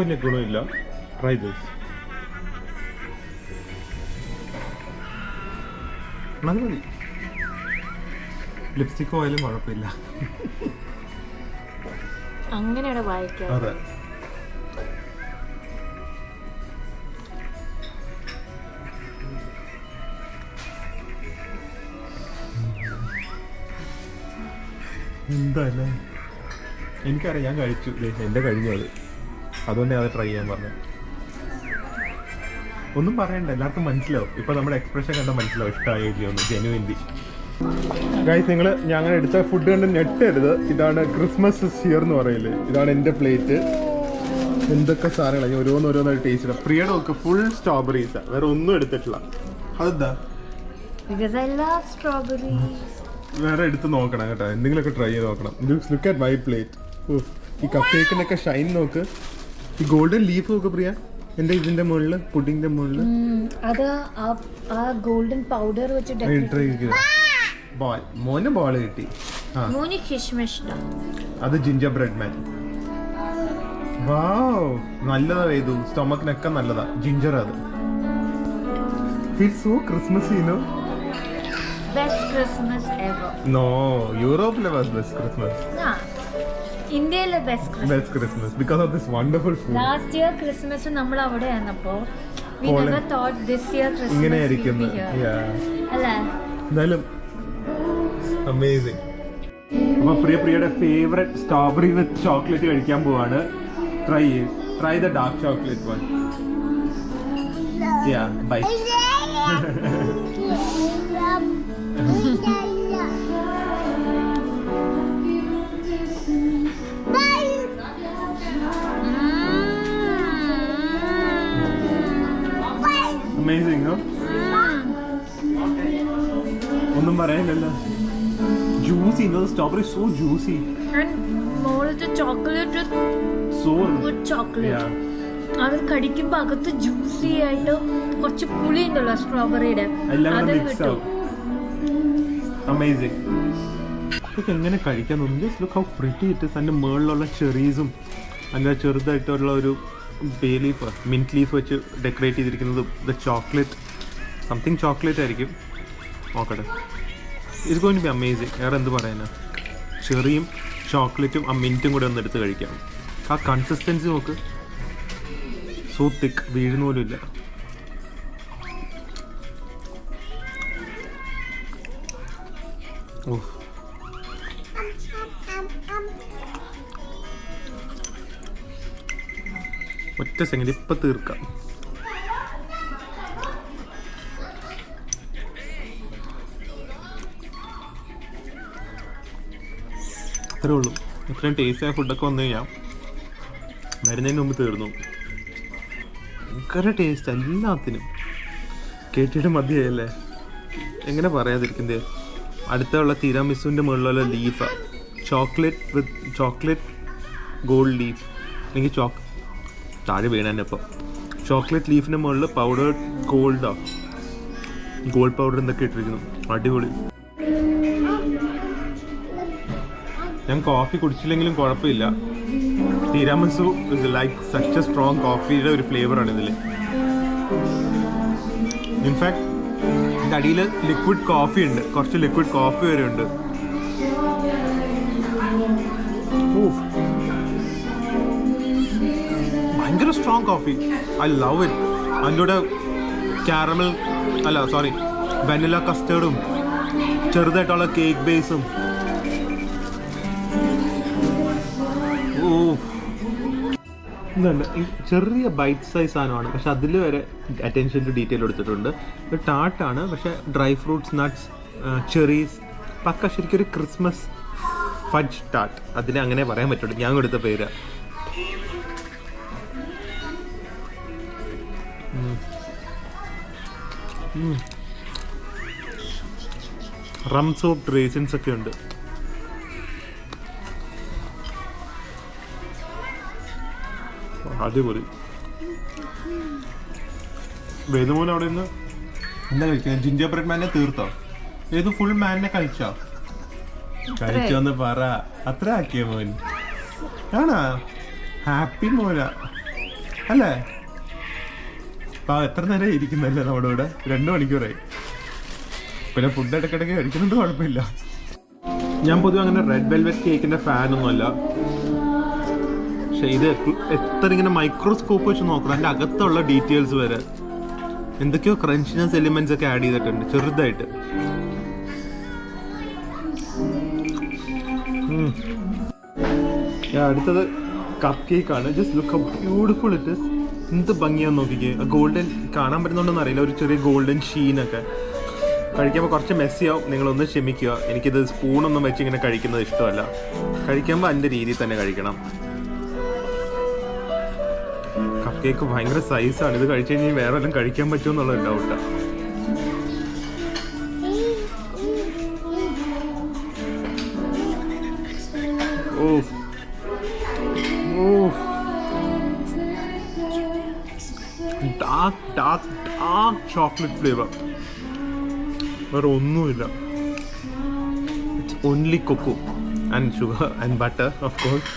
വലിയ ഗുണമില്ല. Try this. മതി. ലിപ്സ്റ്റിക് ഓയിലും കുഴപ്പമില്ല. അങ്ങനെയാണ് വായിക്കുക. അതെ. എന്താല്ലേ, എനിക്കറിയാം. ഞാൻ കഴിച്ചു, എൻ്റെ കഴിഞ്ഞു അത്. അതുകൊണ്ട് അത് ട്രൈ ചെയ്യാൻ പറഞ്ഞു. ഒന്നും പറയണ്ട, എല്ലാവർക്കും മനസ്സിലാവും. ഇപ്പൊ നമ്മുടെ എക്സ്പ്രഷൻ കണ്ടാൽ മനസ്സിലാവും ഇഷ്ടമായില്ലയോന്ന്. ജെനുവിൻലി ഗൈസ്, നിങ്ങൾ ഞങ്ങൾ എടുത്ത ഫുഡ് കണ്ട് ഞെട്ടരുത്. ഇതാണ് ക്രിസ്മസ് ഹിയർ എന്ന് പറയില്ലേ. ഇതാണ് എൻ്റെ പ്ലേറ്റ്. എന്തൊക്കെ സാധനങ്ങളാണ് ഞാൻ ഓരോന്നോരോന്നായിട്ട് ടേസ്റ്റ് ചെയ്ത. പ്രിയയുടെ ഒക്കെ ഫുൾ സ്ട്രോബെറീസാണ്, വേറെ ഒന്നും എടുത്തിട്ടില്ല. അതെന്താ? വേറെ എടുത്ത് നോക്കണം കേട്ടോ, എന്തെങ്കിലുമൊക്കെ ട്രൈ ചെയ്ത് നോക്കണം. Look at my plate. ഈ കപ്പ് കേക്കിനൊക്കെ ഷൈൻ നോക്ക്. ഈ ഗോൾഡൻ ലീഫ് നോക്ക് പ്രിയ. എന്റെ ഇതിന്റെ മുകളില്, പുഡിങ്ങിന്റെ മുകളില് അത് ആ ഗോൾഡൻ പൗഡർ വെച്ച് ബോൾ. മോന് ബോൾ കിട്ടി. അത് ജിഞ്ചർ ബ്രെഡ് മാൻ. വാവ്, നല്ലതാ. ഇത് സ്റ്റൊമക്കിനൊക്കെ നല്ലതാ ജിഞ്ചർ. അത് feels so Christmas, you know. Best Christmas ever. No, Europe was best Christmas. Yeah. India best Christmas. Best Christmas because of this wonderful food. Last year Christmas നമ്മൾ അവിടെ ആയിരുന്നപ്പോൾ we never thought this year Christmas ഇങ്ങനെ will ആയിരിക്കും. be here. Yeah. അല്ലേ? എന്തായാലും amazing. അപ്പോൾ പ്രിയയുടെ favourite strawberry വിത്ത് chocolate കഴിക്കാൻ പോവാണ്. Try the dark chocolate one. Yeah, bye. Amazing, no? ഒന്നും പറയാനില്ലല്ലോ. Juicy, strawberry so juicy. മോളത്തെ ചോക്ലേറ്റ് സോ ഗുഡ് ചോക്ലേറ്റ്. അത് കടിക്കുമ്പോ അകത്ത് ജ്യൂസി ആയിട്ട് കുറച്ച് പുളി ഉണ്ടല്ലോ സ്ട്രോബെറിയുടെ, അത് കിട്ടും. അമേസിംഗ്. ഇതൊക്കെ എങ്ങനെ കഴിക്കാൻ തോന്നുന്നു. Just look how pretty it is. അതിന്റെ മുകളിലുള്ള ചെറീസും അതിന്റെ ചെറുതായിട്ടുള്ള ഒരു ബേ ലീഫ് മിൻറ്റ് ലീഫ് വെച്ച് ഡെക്കറേറ്റ് ചെയ്തിരിക്കുന്നത് ദ ചോക്ലേറ്റ് സംതിങ് ചോക്ലേറ്റ് ആയിരിക്കും. നോക്കട്ടെ. It's going to be amazing. വേറെ എന്ത് പറയാനാ, ചെറിയും ചോക്ലേറ്റും ആ മിൻറ്റും കൂടെ ഒന്ന് എടുത്ത് കഴിക്കാം. ആ കൺസിസ്റ്റൻസി നോക്ക്, സോ തിക്ക്, വീഴുന്ന പോലും ഇല്ല. ഓ, ഒറ്റ സെക്കൻഡ് ഇപ്പം തീർക്കാം. അത്രേ ഉള്ളൂ. ഇത്രയും ടേസ്റ്റായ ഫുഡൊക്കെ വന്നു കഴിഞ്ഞാൽ വരുന്നതിന് മുമ്പ് തീർന്നു. ഭയങ്കര ടേസ്റ്റ് എല്ലാത്തിനും. കേട്ടിട്ട് മതിയല്ലേ, എങ്ങനെ പറയാതിരിക്കുന്നത്. അടുത്തുള്ള തിരാമിസുവിൻ്റെ മുകളിലുള്ള ലീഫാണ് chocolate with chocolate gold leaf, അല്ലെങ്കിൽ താഴെ വീണാൻ്റെ ഇപ്പോൾ ചോക്ലേറ്റ് ലീഫിൻ്റെ മുകളിൽ പൗഡർ ഗോൾഡ് പൗഡർ എന്തൊക്കെ ഇട്ടിരിക്കുന്നു. അടിപൊളി. ഞാൻ കോഫി കുടിച്ചില്ലെങ്കിലും കുഴപ്പമില്ല. Tiramisu is like such a strong കോഫിയുടെ ഒരു ഫ്ലേവറാണ് ഇതിൽ. ഇൻഫാക്ട് ഇതിൻ്റെ അടിയിൽ ലിക്വിഡ് കോഫി ഉണ്ട്, കുറച്ച് ലിക്വിഡ് കോഫി വരെ ഉണ്ട്. ഭയങ്കര strong coffee. I love it. അതിൻ്റെ കൂടെ വെനില കസ്റ്റേർഡും ചെറുതായിട്ടുള്ള കേക്ക് ബേസും. ചെറിയ ബൈറ്റ് സൈസ് സാധനമാണ്, പക്ഷെ അതിൽ വരെ അറ്റൻഷൻ ടു ഡീറ്റെയിൽ എടുത്തിട്ടുണ്ട്. ഇത് ടാർട്ടാണ്, പക്ഷെ ഡ്രൈ ഫ്രൂട്ട്സ്, നട്ട്സ്, ചെറീസ്, പക്ക ശരിക്കും ഒരു ക്രിസ്മസ് ഫഡ്ജ് ടാർട്ട്. അതിനെ അങ്ങനെ പറയാൻ പറ്റുള്ളൂ, ഞാൻ കൊടുത്ത പേര്. റം സോപ്ഡ് റേസിൻസ് ഒക്കെ ഉണ്ട്. അടിപൊളി. വേദമോൻ അവിടെ നിന്ന് എന്താ കഴിക്കുന്നത്? ജിഞ്ചർ ബ്രെഡ് മാനെ തീർത്തോ? ഏത് ഫുൾ മാനിനെ കഴിച്ചോന്ന് പറ. അത്ര ആക്കിയ മോൻ ആണാ? ഹാപ്പി മോനാ അല്ലേ? എത്ര നേരം ഇരിക്കുന്നല്ലേ നമ്മുടെ ഇവിടെ? 2 മണിക്കൂറായി. പിന്നെ ഫുഡ് ഇടയ്ക്കിടയ്ക്ക് കഴിക്കുന്നുണ്ട്, കുഴപ്പമില്ല. ഞാൻ പൊതുവെ അങ്ങനെ റെഡ് വെൽവെറ്റ് കേക്കിന്റെ ഫാനൊന്നുമല്ല, പക്ഷെ ഇത് എത്ര ഇങ്ങനെ മൈക്രോസ്കോപ്പ് വെച്ച് നോക്കണം, അതിൻ്റെ അകത്തുള്ള ഡീറ്റെയിൽസ് വരെ എന്തൊക്കെയോ ക്രഞ്ചിനെസ് എലിമെന്റ്സ് ഒക്കെ ആഡ് ചെയ്തിട്ടുണ്ട് ചെറുതായിട്ട്. അടുത്തത് കപ്പ് കേക്ക് ആണ്. Just look how beautiful it is. എന്ത് ഭംഗിയാന്ന് നോക്കിക്കേ. ഗോൾഡൻ കാണാൻ പറ്റുന്നുണ്ടെന്ന് അറിയില്ല, ഒരു ചെറിയ ഗോൾഡൻ ഷീനൊക്കെ. കഴിക്കുമ്പോൾ കുറച്ച് മെസ്സിയാവും, നിങ്ങളൊന്ന് ക്ഷമിക്കുക. എനിക്കിത് സ്പൂണൊന്നും വെച്ച് ഇങ്ങനെ കഴിക്കുന്നത് ഇഷ്ടമല്ല. കഴിക്കുമ്പോൾ അതിൻ്റെ രീതിയിൽ തന്നെ കഴിക്കണം. കപ്പ് കേക്ക് ഭയങ്കര സൈസാണ്. ഇത് കഴിച്ചു കഴിഞ്ഞാൽ വേറെ വല്ലതും കഴിക്കാൻ പറ്റുമോ എന്നുള്ളൊരു ഡൗട്ടാണ്. dark chocolate flavor. വേറെ ഒന്നുമില്ല. It's only cocoa and sugar and butter, of course.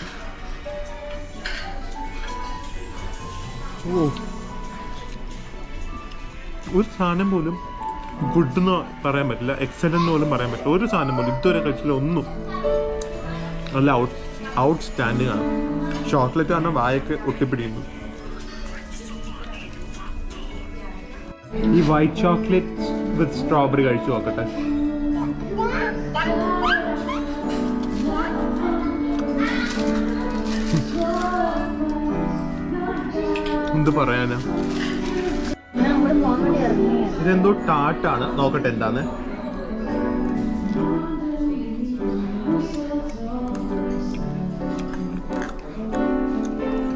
ഒരു സാധനം പോലും ഗുഡ് എന്ന് പറയാൻ പറ്റില്ല, എക്സലന്റ് പോലും പറയാൻ പറ്റില്ല. ഒരു സാധനം പോലും ഇതുവരെ കഴിച്ചില്ല. ഒന്നും നല്ല ഔട്ട്സ്റ്റാൻഡിങ് ആണ്. ചോക്ലേറ്റ് കാരണം വായൊക്കെ ഒട്ടിപ്പിടിക്കുന്നു. ഈ വൈറ്റ് ചോക്ലേറ്റ് വിത്ത് സ്ട്രോബെറി കഴിച്ചു നോക്കട്ടെ. എന്ത് പറയാനാ, ഇതെന്തോ ടാർട്ടാണ്. നോക്കട്ടെ എന്താന്ന്.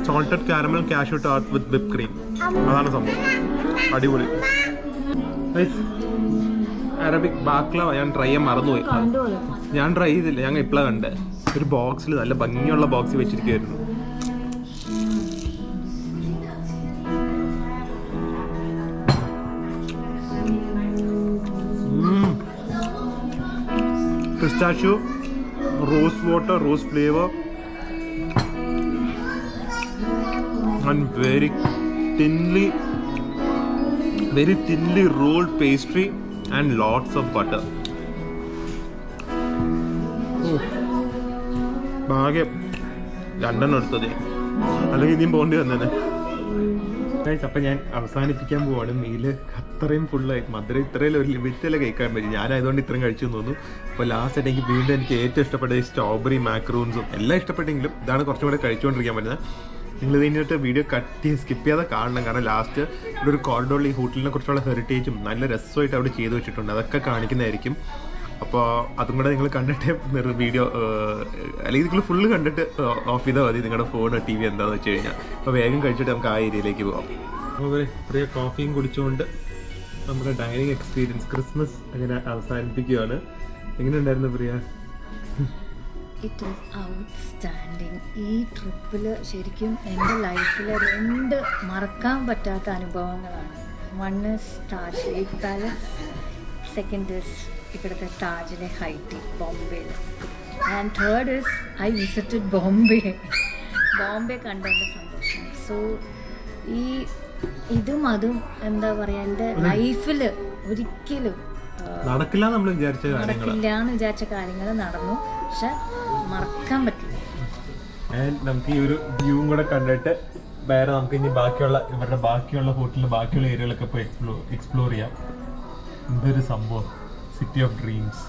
സോൾട്ടഡ് കാരമൽ കാഷ്യൂ ടാർട്ട് വിത്ത് വിപ്പ് ക്രീം, അതാണ് സംഭവം. അടിപൊളി. അറബിക് ബാക്ലവ ഞാൻ ട്രൈ ചെയ്യാൻ മറന്നുപോയി. ഞാൻ ട്രൈ ചെയ്തില്ല, ഞങ്ങൾ ഇപ്പോഴാണ് കണ്ടേ. ഒരു ബോക്സിൽ നല്ല ഭംഗിയുള്ള ബോക്സിൽ വെച്ചിരിക്കുകയായിരുന്നു. Pistachio, rose water, rose flavour, and very thinly rolled pastry and lots of butter. ഭാഗ്യം രണ്ടെണ്ണം എടുത്തത്, അല്ലെങ്കിൽ ഇനിയും പോകേണ്ടി വന്നേ. അപ്പം ഞാൻ അവസാനിപ്പിക്കാൻ പോവാണ്. മീല് അത്രയും ഫുള്ളായി, മധുരം ഇത്രയും ഒരു ലിമിറ്റല്ലേ കഴിക്കാൻ പറ്റും. ഞാനായതുകൊണ്ട് ഇത്രയും കഴിച്ചു തോന്നുന്നു. അപ്പോൾ ലാസ്റ്റ് വീണ്ടും എനിക്ക് ഏറ്റവും ഇഷ്ടപ്പെട്ട ഈ സ്ട്രോബെറി മാക്രൂൺസും എല്ലാം ഇഷ്ടപ്പെട്ടെങ്കിലും ഇതാണ് കുറച്ചും കൂടെ കഴിച്ചുകൊണ്ടിരിക്കാൻ പറ്റുന്നത്. നിങ്ങൾ ഇതിനായിട്ട് വീഡിയോ സ്കിപ്പ് ചെയ്യാതെ കാണണം. കാരണം ലാസ്റ്റ് ഇവിടെ ഒരു കോറിഡോറിൽ ഈ ഹോട്ടലിനെ കുറിച്ചുള്ള ഹെറിറ്റേജും നല്ല രസമായിട്ട് അവിടെ ചെയ്തു വെച്ചിട്ടുണ്ട്. അതൊക്കെ കാണിക്കുന്നതായിരിക്കും. അപ്പോൾ അതും കൂടെ നിങ്ങൾ കണ്ടിട്ട് വീഡിയോ, അല്ലെങ്കിൽ നിങ്ങൾ ഫുള്ള് കണ്ടിട്ട് ഓഫ് ചെയ്താൽ മതി നിങ്ങളുടെ ഫോൺ TV എന്താണെന്ന് വെച്ച് കഴിഞ്ഞാൽ. അപ്പോൾ വേഗം കഴിച്ചിട്ട് നമുക്ക് ആ ഏരിയയിലേക്ക് പോകാം. അപ്പോൾ പ്രിയ കോഫിയും കുടിച്ചുകൊണ്ട് നമ്മുടെ ഡൈനിങ് എക്സ്പീരിയൻസ് ക്രിസ്മസ് അങ്ങനെ അവസാനിപ്പിക്കുകയാണ്. എങ്ങനെയുണ്ടായിരുന്നു പ്രിയ? It is outstanding. ഈ ട്രിപ്പിൽ ശരിക്കും എൻ്റെ ലൈഫിൽ 2 മറക്കാൻ പറ്റാത്ത അനുഭവങ്ങളാണ്. One is Taj Lake Palace, second is ഇവിടുത്തെ താജിലെ ഹൈറ്റി ബോംബെയിൽ, and third is I visited Bombay കണ്ടതിൻ്റെ സന്തോഷം. സോ ഇതും അതും എന്താ പറയുക, എൻ്റെ ലൈഫിൽ ഒരിക്കലും നടക്കില്ല എന്ന് വിചാരിച്ച കാര്യങ്ങൾ നടന്നു, പക്ഷെ മറക്കാൻ പറ്റില്ല. നമുക്ക് ഈ ഒരു വ്യൂവും കൂടെ കണ്ടിട്ട് വേറെ നമുക്ക് ഇനി ഇവരുടെ ബാക്കിയുള്ള ഹോട്ടലിൽ ബാക്കിയുള്ള ഏരിയകളൊക്കെ പോയി എക്സ്പ്ലോർ ചെയ്യാം. എന്തൊരു സംഭവം, city of dreams.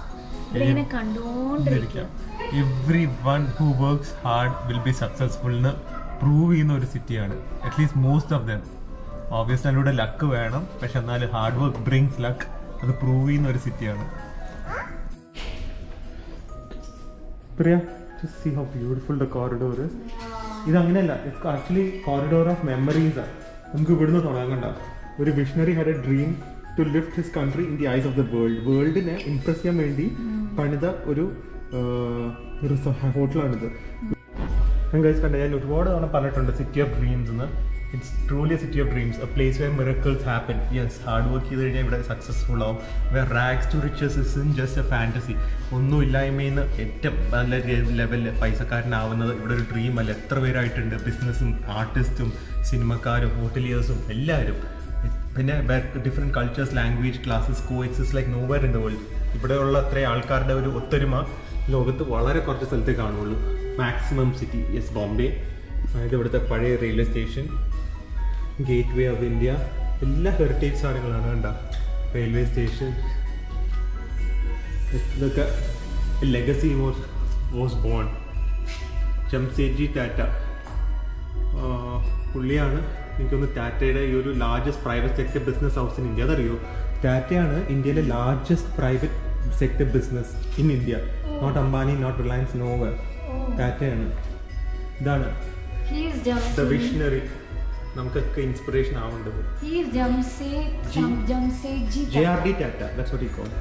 Every one who works hard will be successful എന്ന് പ്രൂവ് ചെയ്യുന്ന ഒരു സിറ്റിയാണ്. At least most of them. Obviously അതിലൂടെ ലക്ക് വേണം, പക്ഷെ എന്നാലും ഹാർഡ് വർക്ക് ബ്രിങ്സ് ലക്ക്. അത് പ്രൂവ് ചെയ്യുന്ന ഒരു സിറ്റിയാണ്. പ്രിയ, just see how beautiful the corridor is. ഇത് അങ്ങനെയല്ല, it's actually corridor of memories. നമുക്ക് ഇവിടുന്ന് തുടങ്ങണ്ട. ഒരു visionary had a dream to lift his country in the eyes of the വേൾഡിനെ ഇംപ്രസ് ചെയ്യാൻ വേണ്ടി പണിത ഒരു ഹോട്ടലാണിത്. ഞാൻ ഒരുപാട് തവണ പറഞ്ഞിട്ടുണ്ട് സിറ്റി ഓഫ് ഡ്രീംസ് എന്ന്. It's truly a city of dreams, a place where miracles happen. Yes, hard work ചെയ്ത് കഴിഞ്ഞാൽ ഇവിടെ സക്സസ്ഫുൾ ആവും. Where rags to riches is in just a fantasy. ഒന്നുമില്ലായ്മയിൽ നിന്ന് ഏറ്റവും നല്ല ലെവലിൽ പൈസക്കാരനാവുന്നത് ഇവിടെ ഒരു ഡ്രീം അല്ല. എത്ര പേരായിട്ടുണ്ട്, ബിസിനസ്സും ആർട്ടിസ്റ്റും സിനിമക്കാരും ഹോട്ടലിയേഴ്സും എല്ലാവരും. പിന്നെ different cultures, language, classes, co exist like nowhere in the world. ഇവിടെയുള്ള അത്രയും ആൾക്കാരുടെ ഒരു ഒത്തൊരുമ ലോകത്ത് വളരെ കുറച്ച് സ്ഥലത്തേ കാണുള്ളൂ. Maximum city, yes, Bombay. അതായത് ഇവിടുത്തെ പഴയ railway station, gateway of India, എല്ലാ ഹെറിറ്റേജ് സാധനങ്ങളാണ് കണ്ട. റെയിൽവേ സ്റ്റേഷൻ, ഇതൊക്കെ legacy was born. Jamshedji Tata പുള്ളിയാണ് എനിക്കൊന്ന് ടാറ്റയുടെ ഈ ഒരു largest private sector business house in India. അതറിയോ? ടാറ്റയാണ് ഇന്ത്യയിലെ largest private sector business in India. Not Ambani, not Reliance, nowhere. ടാറ്റയാണ്. ഇതാണ് ദ വിഷണറി. നമുക്കൊക്കെ ഇൻസ്പിറേഷൻ ആവേണ്ടത്. JRD Tata, that's what he called.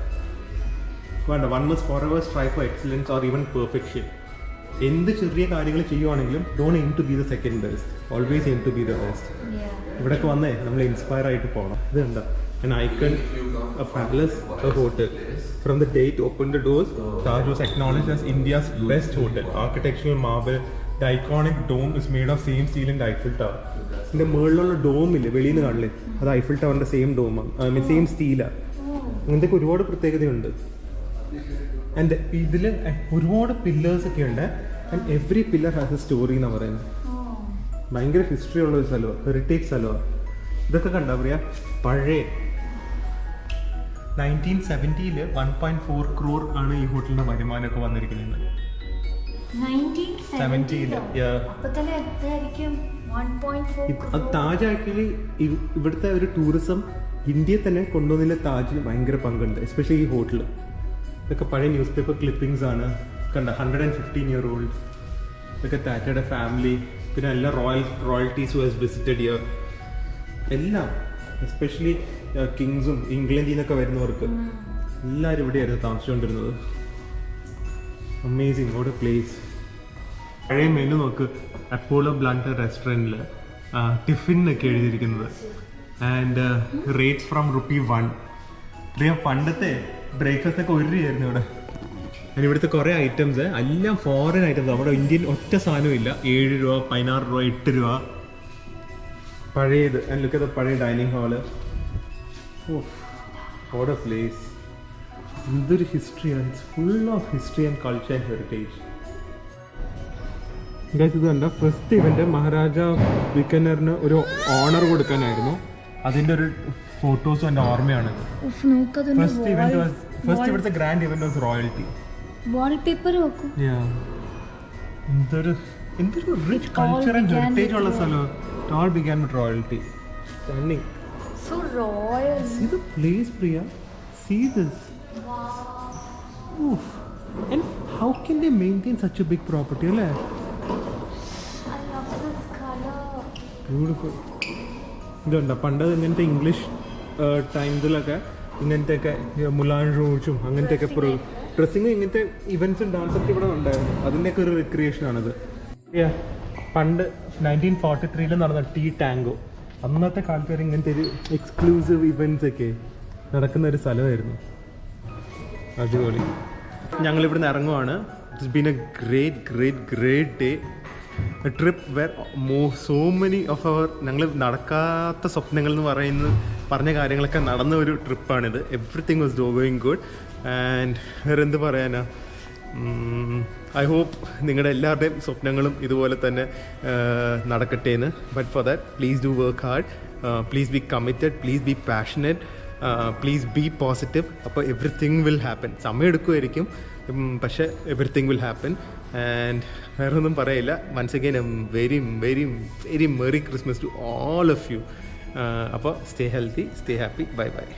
One must forever strive for excellence or even perfection. എന്ത് ചെറിയ കാര്യങ്ങൾ ചെയ്യുവാണെങ്കിലും don't aim to be the second best, always aim to be the best. ഇവിടെയൊക്കെ വന്നേ നമ്മൾ inspire ആയിട്ട് പോകണം. ഇത് എന്താ? An icon, a palace, a hotel. From the day it opened the doors, Taj was acknowledged as India's best hotel. Architectural marvel, the iconic dome is made of same steel and Eiffel Tower. ഇതിൻ്റെ മുകളിലുള്ള ഡോമില്ലേ, വെളിയിൽ നിന്ന് കാണില്ലേ, അത് Eiffel ടവറിൻ്റെ same ഡോമാണ്, same സ്റ്റീലാണ്. അങ്ങനത്തെ ഒരുപാട് പ്രത്യേകതയുണ്ട്. And ഇതിൽ ഒരുപാട് പില്ലേഴ്സ് ഒക്കെ ഉണ്ട്. And every pillar has A story എന്ന് പറയുന്നത്. ഭയങ്കര ഹിസ്റ്ററി ഉള്ള ഒരു സ്ഥലമാണ്, ഹെറിറ്റേജ് സ്ഥലമാണ്. ഇതൊക്കെ കണ്ടാ പറയാ, പഴയ 1970 1.4 crore ആണ് ഈ ഹോട്ടലിന്റെ വരുമാനമൊക്കെ വന്നിരിക്കുന്നത്. 1970 താജ് ആക്ച്വലി ഇവിടുത്തെ ഒരു ടൂറിസം ഇന്ത്യയിൽ തന്നെ കൊണ്ടുവന്നതിൽ താജിന് ഭയങ്കര പങ്കുണ്ട്, എസ്പെഷ്യലി ഈ ഹോട്ടൽ. ഇതൊക്കെ പഴയ ന്യൂസ് പേപ്പർ ക്ലിപ്പിംഗ്സ് ആണ് കണ്ട. 115 year old. ഇതൊക്കെ ടാറ്റയുടെ ഫാമിലി, പിന്നെ എല്ലാ royalties who has visited here. എല്ലാം എസ്പെഷ്യലി കിങ്സും ഇംഗ്ലണ്ടിൽ നിന്നൊക്കെ വരുന്നവർക്ക് എല്ലാവരും ഇവിടെയായിരുന്നു താമസിച്ചുകൊണ്ടിരുന്നത്. Amazing, what a place. പഴയ മെനു നോക്ക്, അപ്പോളോ ബ്ലണ്ടർ റെസ്റ്റോറൻറ്റിൽ ടിഫിൻ ഒക്കെ എഴുതിയിരിക്കുന്നത്. And rates from ₹1. പണ്ടത്തെ ബ്രേക്ക്ഫാസ്റ്റ് ഒക്കെ 1 രൂപയായിരുന്നു ഇവിടെ. അതിന് ഇവിടുത്തെ കുറേ ഐറ്റംസ് എല്ലാം ഫോറിൻ ഐറ്റംസ്. നമ്മുടെ ഇന്ത്യൻ ഒറ്റ സാധനവും ഇല്ല. 7 രൂപ, 16 രൂപ, 8 രൂപ. പഴയത്. ആൻഡ് ലുക്ക് അറ്റ് ദ പഴയ dining hall. What a place. എന്തൊരു ഹിസ്റ്ററിയാണ്. It's full of history and culture and heritage. Guys ഇത് കണ്ട ഫസ്റ്റ് ഇവന്റ് മഹാരാജ ബിക്കനറിന് ഒരു ഓണർ കൊടുക്കാനായിരുന്നു. അതിന്റെ ഒരു ഫോട്ടോസും എൻ്റെ ഓർമ്മയാണ്. ഫസ്റ്റ് ഇവിടുത്തെ grand event was royalty. Wallpaper വെക്കും. എന്തൊരു റിച്ച് കൾച്ചർ ആൻഡ് ഹെറിറ്റേജ് ഉള്ള സ്ഥലം. It all began with royalty. Stunning. So royal. See the place, Priya. See this. Wow. Oof. And how can they maintain such a big property? I love this color. Beautiful. ഇതുണ്ട് പണ്ട് ഇങ്ങനത്തെ English ടൈംസിലൊക്കെ ഇങ്ങനത്തെയൊക്കെ മുലാൻ റൂച്ചും അങ്ങനത്തെയൊക്കെ dressing ഇങ്ങനത്തെ ഇവൻറ്റ്സും ഡാൻസൊക്കെ ഇവിടെ ഉണ്ടായിരുന്നു. അതിൻ്റെയൊക്കെ ഒരു റിക്രിയേഷനാണിത്. പണ്ട് 1943 നടന്ന ടീ ടാങ്കോ, അന്നത്തെ കാലത്ത് വരെ ഇങ്ങനത്തെ ഒരു എക്സ്ക്ലൂസീവ് ഇവൻറ്റ്സ് ഒക്കെ നടക്കുന്ന ഒരു സ്ഥലമായിരുന്നു. അടിപൊളി. ഞങ്ങളിവിടുന്ന് ഇറങ്ങുവാണ്. It's been a great day. A trip were so many of our ഞങ്ങൾ നടക്കാത്ത സ്വപ്നങ്ങൾ എന്ന് പറഞ്ഞ കാര്യങ്ങളൊക്കെ നടന്ന ഒരു ട്രിപ്പാണിത്. Everything was going good. And വേറെ എന്ത് പറയാനാ, ഐ ഹോപ്പ് നിങ്ങളുടെ എല്ലാവരുടെയും സ്വപ്നങ്ങളും ഇതുപോലെ തന്നെ നടക്കട്ടെ എന്ന്. But for that please do work hard, please be committed, please be passionate, please be positive. അപ്പോൾ എവറിത്തിങ് വിൽ ഹാപ്പൻ. സമയം എടുക്കുമായിരിക്കും, പക്ഷേ എവറിത്തിങ് വിൽ ഹാപ്പൻ. ആൻഡ് വേറെ ഒന്നും പറയില്ല. Once again very very very merry Christmas to all of you. അപ്പോൾ stay healthy, stay happy. Bye by.